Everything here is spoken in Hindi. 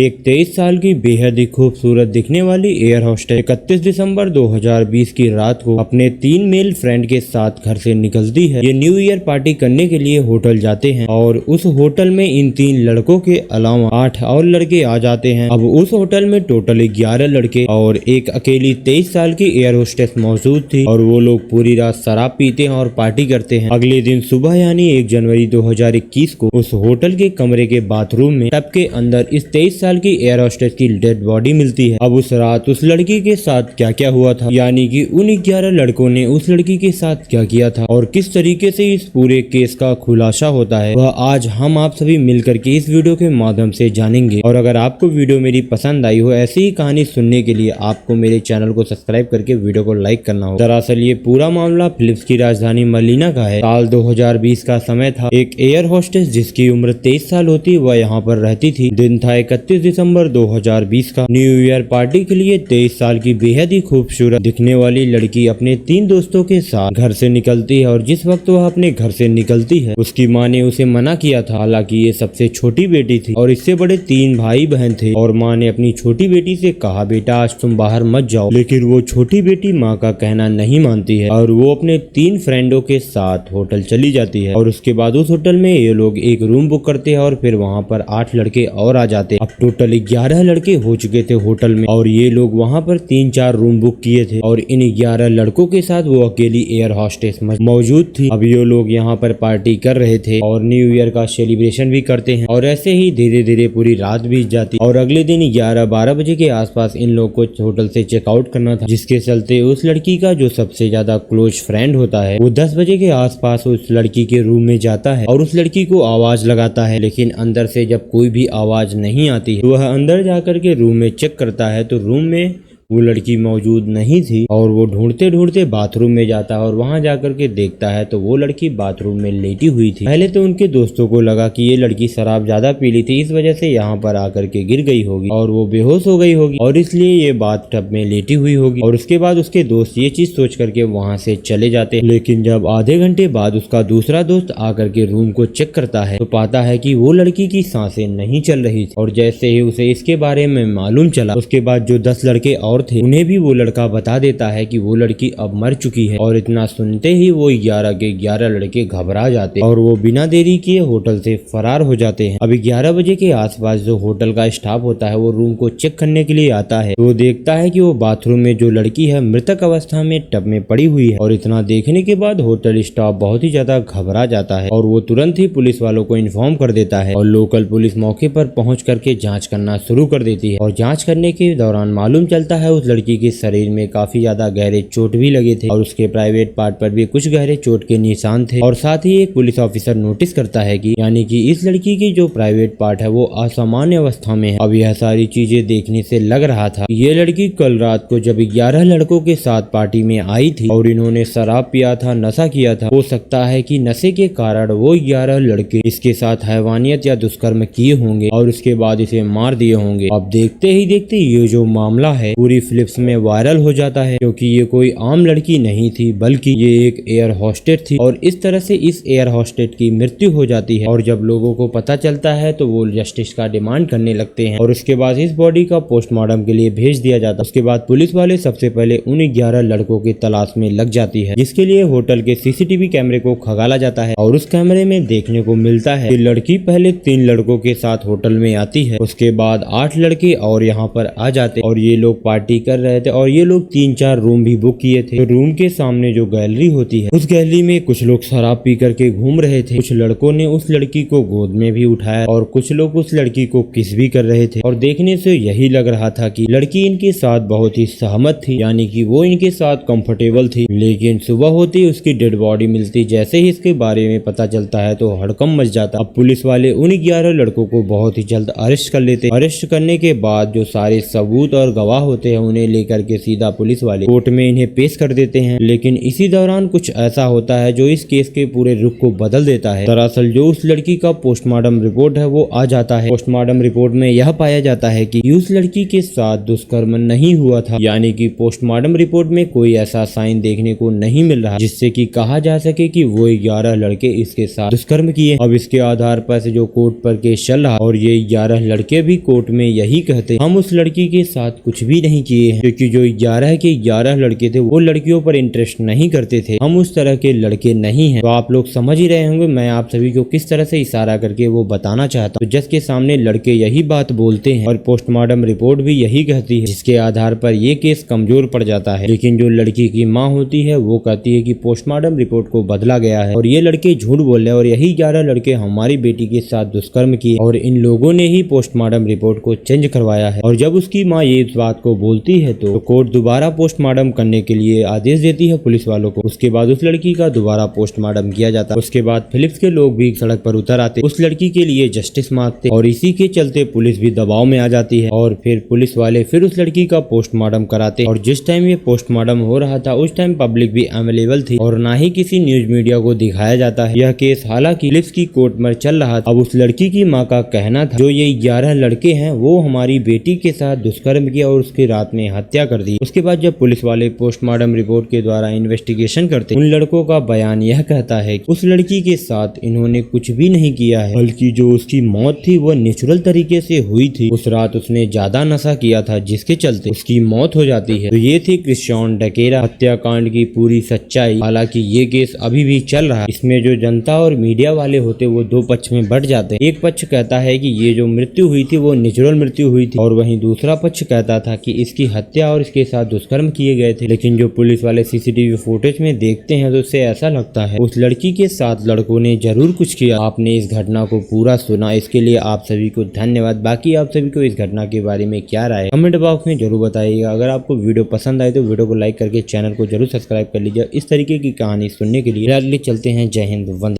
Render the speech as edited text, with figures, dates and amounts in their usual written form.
एक 23 साल की बेहद ही खूबसूरत दिखने वाली एयर होस्टेस 31 दिसंबर 2020 की रात को अपने 3 मेल फ्रेंड के साथ घर से निकलती है। ये न्यू ईयर पार्टी करने के लिए होटल जाते हैं और उस होटल में इन 3 लड़कों के अलावा 8 और लड़के आ जाते हैं। अब उस होटल में टोटल 11 लड़के और एक अकेली 23 साल की एयर होस्टेस मौजूद थी और वो लोग पूरी रात शराब पीते हैं और पार्टी करते हैं। अगले दिन सुबह यानी 1 जनवरी 2021 को उस होटल के कमरे के बाथरूम में टब के अंदर इस 23 साल की एयर होस्टेस की डेड बॉडी मिलती है। अब उस रात उस लड़की के साथ क्या क्या हुआ था, यानी कि उन 11 लड़कों ने उस लड़की के साथ क्या किया था और किस तरीके से इस पूरे केस का खुलासा होता है, वह आज हम आप सभी मिलकर के इस वीडियो के माध्यम से जानेंगे। और अगर आपको वीडियो मेरी पसंद आई हो ऐसी ही कहानी सुनने के लिए आपको मेरे चैनल को सब्सक्राइब करके वीडियो को लाइक करना हो। दरअसल ये पूरा मामला फिलिप्स की राजधानी मलिना का है। साल 2020 का समय था। एक एयर होस्टेस जिसकी उम्र 23 साल होती वह यहाँ पर रहती थी। दिन था 31 दिसंबर 2020 का। न्यू ईयर पार्टी के लिए 23 साल की बेहद ही खूबसूरत दिखने वाली लड़की अपने 3 दोस्तों के साथ घर से निकलती है और जिस वक्त वह अपने घर से निकलती है उसकी माँ ने उसे मना किया था। हालांकि ये सबसे छोटी बेटी थी और इससे बड़े 3 भाई बहन थे और माँ ने अपनी छोटी बेटी से कहा, बेटा आज तुम बाहर मत जाओ। लेकिन वो छोटी बेटी माँ का कहना नहीं मानती है और वो अपने 3 फ्रेंडों के साथ होटल चली जाती है। और उसके बाद उस होटल में ये लोग एक रूम बुक करते हैं और फिर वहाँ पर 8 लड़के और आ जाते। अब टोटल 11 लड़के हो चुके थे होटल में और ये लोग वहाँ पर 3-4 रूम बुक किए थे और इन 11 लड़कों के साथ वो अकेली एयर होस्टेस मौजूद थी। अब ये लोग यहाँ पर पार्टी कर रहे थे और न्यू ईयर का सेलिब्रेशन भी करते हैं और ऐसे ही धीरे धीरे पूरी रात बीत जाती और अगले दिन 11-12 बजे के आसपास इन लोग को होटल से चेकआउट करना था, जिसके चलते उस लड़की का जो सबसे ज्यादा क्लोज फ्रेंड होता है वो 10 बजे के आसपास उस लड़की के रूम में जाता है और उस लड़की को आवाज लगाता है। लेकिन अंदर से जब कोई भी आवाज नहीं आती है तो वह अंदर जाकर के रूम में चेक करता है तो रूम में वो लड़की मौजूद नहीं थी और वो ढूंढते ढूंढते बाथरूम में जाता है और वहां जाकर के देखता है तो वो लड़की बाथरूम में लेटी हुई थी। पहले तो उनके दोस्तों को लगा कि ये लड़की शराब ज्यादा पी ली थी, इस वजह से यहाँ पर आकर के गिर गई होगी और वो बेहोश हो गई होगी और इसलिए ये बाथ टब में लेटी हुई होगी। और उसके बाद उसके दोस्त ये चीज सोच करके वहां से चले जाते। लेकिन जब आधे घंटे बाद उसका दूसरा दोस्त आकर के रूम को चेक करता है तो पाता है कि वो लड़की की सांसें नहीं चल रही थी। और जैसे ही उसे इसके बारे में मालूम चला उसके बाद जो 10 लड़के और थे उन्हें भी वो लड़का बता देता है कि वो लड़की अब मर चुकी है। और इतना सुनते ही वो 11 के 11 लड़के घबरा जाते और वो बिना देरी किए होटल से फरार हो जाते हैं। अभी 11 बजे के आसपास जो होटल का स्टाफ होता है वो रूम को चेक करने के लिए आता है तो वो देखता है कि वो बाथरूम में जो लड़की है मृतक अवस्था में टब में पड़ी हुई है। और इतना देखने के बाद होटल स्टाफ बहुत ही ज्यादा घबरा जाता है और वो तुरंत ही पुलिस वालों को इन्फॉर्म कर देता है और लोकल पुलिस मौके पर पहुंच करके जांच करना शुरू कर देती है। और जांच करने के दौरान मालूम चलता है उस लड़की के शरीर में काफी ज्यादा गहरे चोट भी लगे थे और उसके प्राइवेट पार्ट पर भी कुछ गहरे चोट के निशान थे। और साथ ही एक पुलिस ऑफिसर नोटिस करता है कि यानी कि इस लड़की की जो प्राइवेट पार्ट है वो असामान्य अवस्था में है। अब यह सारी चीजें देखने से लग रहा था ये लड़की कल रात को जब 11 लड़कों के साथ पार्टी में आई थी और इन्होंने शराब पिया था, नशा किया था, हो सकता है कि नशे के कारण वो 11 लड़के इसके साथ हैवानियत या दुष्कर्म किए होंगे और उसके बाद इसे मार दिए होंगे। अब देखते ही देखते ये जो मामला है पूरी फिलिप्स में वायरल हो जाता है क्योंकि ये कोई आम लड़की नहीं थी बल्कि ये एक एयर होस्टेस थी और इस तरह से इस एयर होस्टेस की मृत्यु हो जाती है। और जब लोगों को पता चलता है तो वो जस्टिस का डिमांड करने लगते हैं और उसके बाद इस बॉडी का पोस्टमार्टम के लिए भेज दिया जाता है। उसके बाद पुलिस वाले सबसे पहले उन 11 लड़कों की तलाश में लग जाती है, जिसके लिए होटल के सीसीटीवी कैमरे को खंगाला जाता है और उस कैमरे में देखने को मिलता है कि लड़की पहले 3 लड़कों के साथ होटल में आती है, उसके बाद 8 लड़के और यहाँ पर आ जाते और ये लोग पार्टी कर रहे थे और ये लोग 3-4 रूम भी बुक किए थे। तो रूम के सामने जो गैलरी होती है उस गैलरी में कुछ लोग शराब पी करके घूम रहे थे। कुछ लड़कों ने उस लड़की को गोद में भी उठाया और कुछ लोग उस लड़की को किस भी कर रहे थे। और देखने से यही लग रहा था कि लड़की इनके साथ बहुत ही सहमत थी, यानी कि वो इनके साथ कंफर्टेबल थी। लेकिन सुबह होते ही उसकी डेड बॉडी मिलती। जैसे ही इसके बारे में पता चलता है तो हड़कंप मच जाता। अब पुलिस वाले उन 11 लड़कों को बहुत ही जल्द अरेस्ट कर लेते। अरेस्ट करने के बाद जो सारे सबूत और गवाह होते हैं उन्हें लेकर के सीधा पुलिस वाले कोर्ट में इन्हें पेश कर देते हैं। लेकिन इसी दौरान कुछ ऐसा होता है जो इस केस के पूरे रुख को बदल देता है। दरअसल जो उस लड़की का पोस्टमार्टम रिपोर्ट है वो आ जाता है। पोस्टमार्टम रिपोर्ट में यह पाया जाता है कि उस लड़की के साथ दुष्कर्म नहीं हुआ था, यानी कि पोस्टमार्टम रिपोर्ट में कोई ऐसा साइन देखने को नहीं मिल रहा जिससे कि कहा जा सके कि वो 11 लड़के इसके साथ दुष्कर्म किए। अब इसके आधार पर से जो कोर्ट पर केस चल रहा और ये 11 लड़के भी कोर्ट में यही कहते हम उस लड़की के साथ कुछ भी नहीं किए हैं, क्योंकि जो 11 के 11 लड़के थे वो लड़कियों पर इंटरेस्ट नहीं करते थे। हम उस तरह के लड़के नहीं हैं। तो आप लोग समझ ही रहे होंगे मैं आप सभी को किस तरह से इशारा करके वो बताना चाहता हूँ। तो जज के सामने लड़के यही बात बोलते हैं और पोस्टमार्टम रिपोर्ट भी यही कहती है, जिसके आधार पर ये केस कमजोर पड़ जाता है। लेकिन जो लड़की की माँ होती है वो कहती है कि पोस्टमार्टम रिपोर्ट को बदला गया है और ये लड़के झूठ बोल रहे हैं और यही 11 लड़के हमारी बेटी के साथ दुष्कर्म किए और इन लोगों ने ही पोस्टमार्टम रिपोर्ट को चेंज करवाया है। और जब उसकी माँ ये इस बात को बोलती है तो कोर्ट दोबारा पोस्टमार्टम करने के लिए आदेश देती है पुलिस वालों को। उसके बाद उस लड़की का दोबारा पोस्टमार्टम किया जाता है। उसके बाद फिलिप्स के लोग भी सड़क पर उतर आते, उस लड़की के लिए जस्टिस मांगते और इसी के चलते पुलिस भी दबाव में आ जाती है और फिर पुलिस वाले फिर उस लड़की का पोस्टमार्टम कराते। और जिस टाइम ये पोस्टमार्टम हो रहा था उस टाइम पब्लिक भी अवेलेबल थी और ना ही किसी न्यूज मीडिया को दिखाया जाता है यह केस। हालांकि फिलिप्स की कोर्ट में चल रहा था। अब उस लड़की की माँ का कहना था जो ये 11 लड़के हैं वो हमारी बेटी के साथ दुष्कर्म किया और उसकी रात में हत्या कर दी। उसके बाद जब पुलिस वाले पोस्टमार्टम रिपोर्ट के द्वारा इन्वेस्टिगेशन करते उन लड़कों का बयान यह कहता है कि उस लड़की के साथ इन्होंने कुछ भी नहीं किया है, बल्कि जो उसकी मौत थी वह नेचुरल तरीके से हुई थी। उस रात उसने ज्यादा नशा किया था जिसके चलते उसकी मौत हो जाती है। तो ये थी क्रिश्चियन डकेरा हत्याकांड की पूरी सच्चाई। हालांकि ये केस अभी भी चल रहा है। इसमें जो जनता और मीडिया वाले होते वो दो पक्ष में बट जाते हैं। एक पक्ष कहता है कि ये जो मृत्यु हुई थी वो नेचुरल मृत्यु हुई थी और वहीं दूसरा पक्ष कहता था कि इसकी हत्या और इसके साथ दुष्कर्म किए गए थे। लेकिन जो पुलिस वाले सीसीटीवी फुटेज में देखते हैं तो उससे ऐसा लगता है उस लड़की के साथ लड़कों ने जरूर कुछ किया। आपने इस घटना को पूरा सुना, इसके लिए आप सभी को धन्यवाद। बाकी आप सभी को इस घटना के बारे में क्या राय है कमेंट बॉक्स में जरूर बताइएगा। अगर आपको वीडियो पसंद आए तो वीडियो को लाइक करके चैनल को जरूर सब्सक्राइब कर लीजिए। इस तरीके की कहानी सुनने के लिए चलते हैं। जय हिंद, वंदे।